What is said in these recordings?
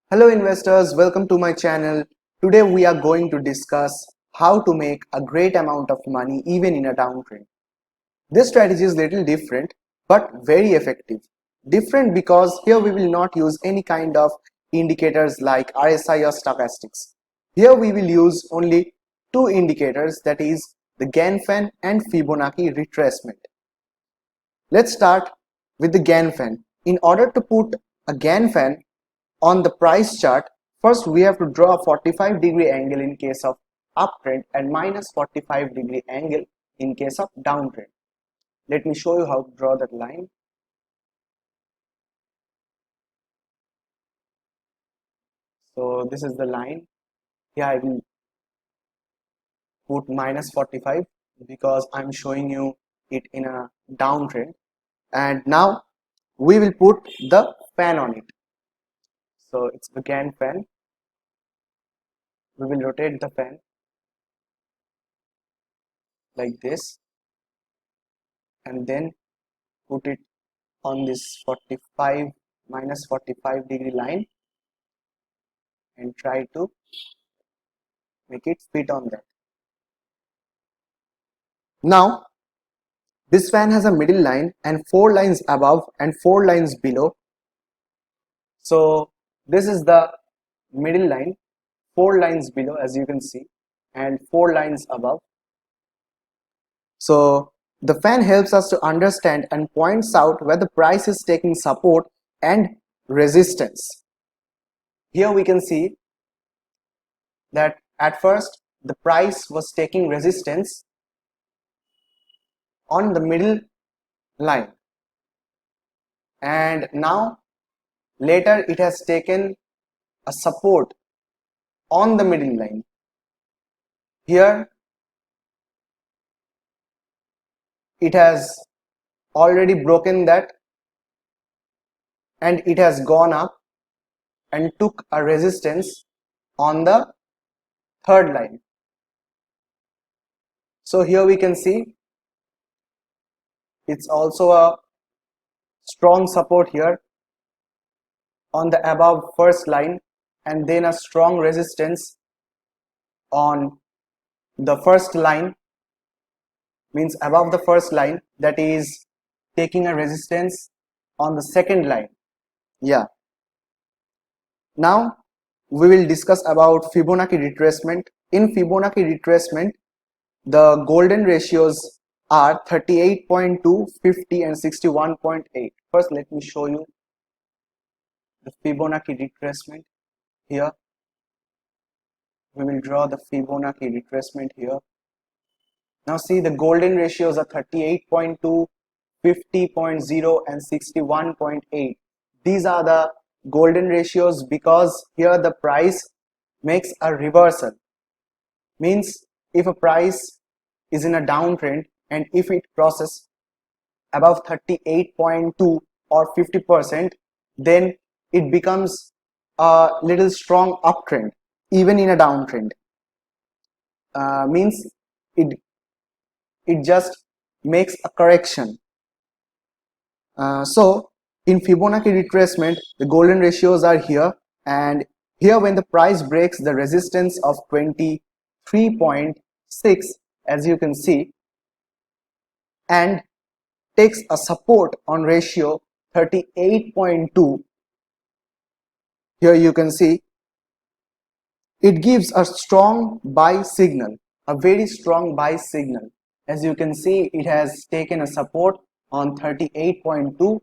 Hello investors, welcome to my channel. Today we are going to discuss how to make a great amount of money even in a downtrend. This strategy is little different but very effective. Different because here we will not use any kind of indicators like RSI or stochastics. Here we will use only two indicators, that is the Gann-Fan and Fibonacci retracement. Let's start with the Gann-Fan. In order to put a Gann-Fan on the price chart, first we have to draw a 45-degree angle in case of uptrend and minus 45-degree angle in case of downtrend. Let me show you how to draw that line. So this is the line. Here I will put minus 45 because I'm showing you it in a downtrend. And now we will put the fan on it. So it's the Gann-Fan. We will rotate the fan like this and then put it on this 45 minus 45-degree line and try to make it fit on that. Now this fan has a middle line and 4 lines above and 4 lines below. So this is the middle line, 4 lines below as you can see, and 4 lines above. So the fan helps us to understand and points out where the price is taking support and resistance. Here we can see that at first the price was taking resistance on the middle line, and now later it has taken a support on the middle line. Here it has already broken that and it has gone up and took a resistance on the third line. So here we can see it's also a strong support here on the above first line and then a strong resistance on the first line, means above the first line, that is taking a resistance on the second line. Now we will discuss about Fibonacci retracement. In Fibonacci retracement, the golden ratios are 38.2, 50 and 61.8. First let me show you the Fibonacci retracement. Here we will draw the Fibonacci retracement here. Now see, the golden ratios are 38.2, 50.0 and 61.8. These are the golden ratios because here the price makes a reversal. Means if a price is in a downtrend and if it crosses above 38.2 or 50%, then it becomes a little strong uptrend even in a downtrend. Means it just makes a correction. So in Fibonacci retracement, the golden ratios are here, and here when the price breaks the resistance of 23.6 as you can see and takes a support on ratio 38.2, here you can see it gives a strong buy signal, a very strong buy signal. As you can see, it has taken a support on 38.2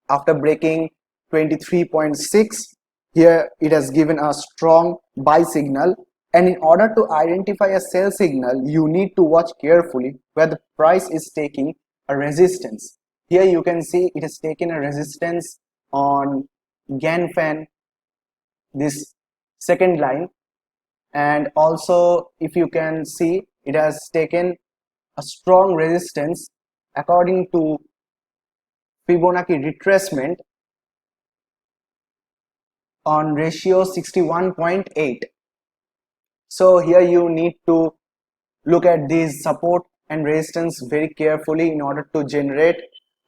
after breaking 23.6. Here it has given a strong buy signal, and in order to identify a sell signal you need to watch carefully where the price is taking a resistance. Here you can see it has taken a resistance on Gann-Fan, this second line, and also if you can see it has taken a strong resistance according to Fibonacci retracement on ratio 61.8. So here you need to look at these support and resistance very carefully in order to generate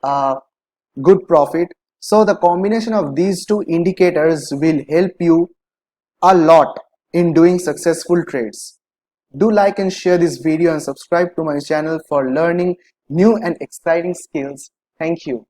a good profit. So the combination of these two indicators will help you a lot in doing successful trades. Do like and share this video and subscribe to my channel for learning new and exciting skills. Thank you.